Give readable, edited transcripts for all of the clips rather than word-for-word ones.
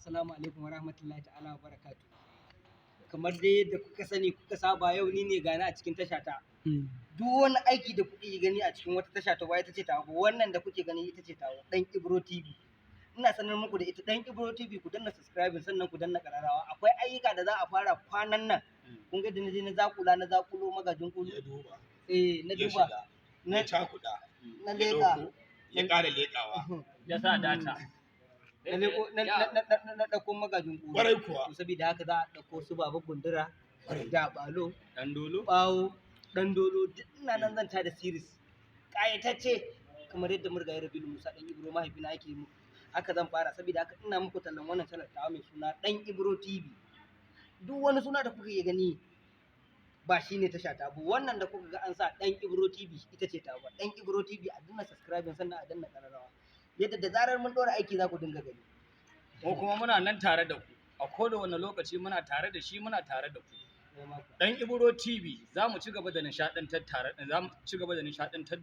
Assalamu alaikum wa rahmatullahi ta'ala wa barakatu. Kamar dai yadda kuka sani kuka saba yau ni ne gani a cikin tasha ta. Duk wani aiki da kuke gani a cikin wata tasha ta ba ita ce ta wannan da kuke gani ita ce ta Dan Ibro TV. Ina sanar muku da ita Dan Ibro TV, ku danna subscribe sannan ku danna kararrawa. Akwai ayyuka da za a fara kwanan nan. Kun ga da na je na zakulo magajin kulu. Na duba. Na cakuda. Na leka. Ya ƙara leƙawa. Ya sa data. Na ɗauko magajin ƙuru. Ƙwarai kuwa. Saboda haka za a ɗauko su baba gundura da balo, ɗan dolo, ɓawo, ɗan dolo, duk ina nan zan da series. Ƙayatacce kamar yadda murgaye Rabilu Musa ɗan Ibro mahaifina ake muku. Haka zan fara saboda haka ina muku tallan wannan channel tawa mai suna Dan Ibro TV. Duk wani suna da kuka gani ba shi ne tasha ta ba, wannan da kuka ga an sa Dan Ibro TV ita ce ta ba. Dan Ibro TV a danna subscribe sannan a danna ƙararrawa. Yadda da zarar mun ɗora aiki za ku dinga gani. ko kuma muna nan tare da ku a koda wani lokaci muna tare da shi, muna tare da ku. Dan Ibro TV za mu ci gaba da nishaɗantar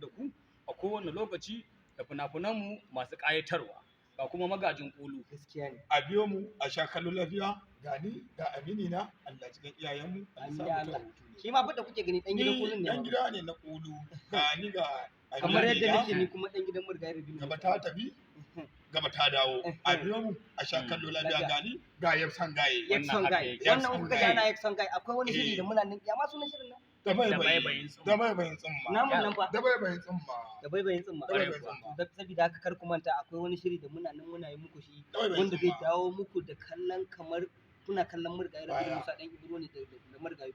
da ku a kowane lokaci da fina-finanmu masu ƙayatarwa. Ga kuma magajin ƙulu. Gaskiya ne. A biyo mu a sha kallo lafiya, gani ga amini na Allah cikin iyayenmu. Allah. Shi ma fa da kuke gani dan gidan kulun ne. Dan gida ne na kulu. Gani ga kamar yadda nake ni kuma dan gidan murgaye Rabilu. Gaba ta tafi, gaba ta dawo. A biyo mu a sha kallo lafiya, gani ga yafsan gaye. Yafsan gaye. Wannan kuka ga ana yafsan gaye akwai wani shiri da muna nan. Ya ma sunan shirin nan? Da baibayin tsumma. Namun nan fa. Da baibayin tsumma. Da baibayin tsumma. Saboda haka kar ku manta akwai wani shiri da muna nan muna yi muku shi wanda zai dawo muku da kallon kamar kuna kallon murgaye Rabilu Musa dan Ibro ne da murgaye.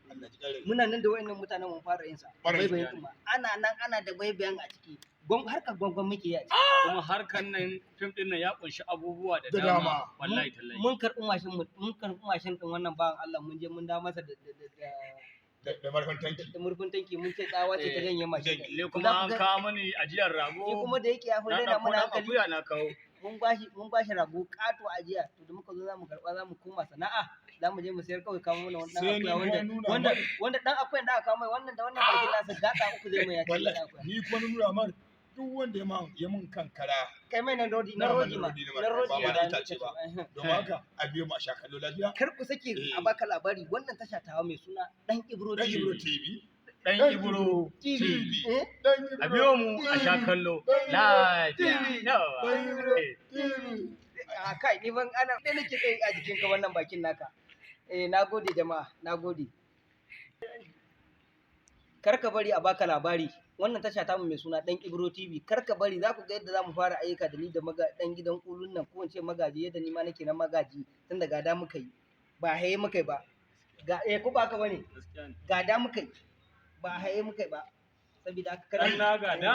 Muna nan da wayannan mutanen mun fara yin sa. Baibayin tsumma. Ana da baibayan a ciki. Harkar gwangwan muke yi. Kuma harkar nan fim din nan ya kunshi abubuwa da dama. Wallahi tallahi. Mun karɓi mashin din wannan bawan Allah mun je mun da masa da murfin tanki. Da murfin tanki mun ce tsawa ce ta janye mashin. Le kuma an kawo mani ajiyar rago. Ni kuma da yake ya fi raina mana hankali. Na kawo. Mun bashi rago ƙato ajiya, to da muka zo zamu karɓa zamu koma sana'a, zamu je mu sayar kawai kawo mana wannan wanda dan akwai da aka kawo mai wannan da wannan bakin nasa gada uku zai mai ya ci da akwai. Ni kuma nuna mar duk wanda ya mun kankara kai mai na rodi ma ba ma ita ce ba. Don haka a biyo mu a sha kallo lafiya. Kar ku sake a baka labari wannan tasha tawa mai suna Dan Ibro TV. Dan Ibro TV. A biyo mu a sha kallo lafiya. Kai ni ban ana da nake tsaye a jikin ka wannan bakin naka. Nagode jama'a, nagode. Kar ka bari a baka labari. Wannan tasha tamu mai suna Dan Ibro TV. Kar ka bari, za ku ga yadda zamu fara ayyuka da ni da dan gidan kulun nan, ko in ce magaji, yadda ni ma nake na magaji tun da gada muka yi. Ba haye muka yi ba. Ko ba haka bane? Gada muka yi. Ba haye muka yi ba. Saboda haka na gada.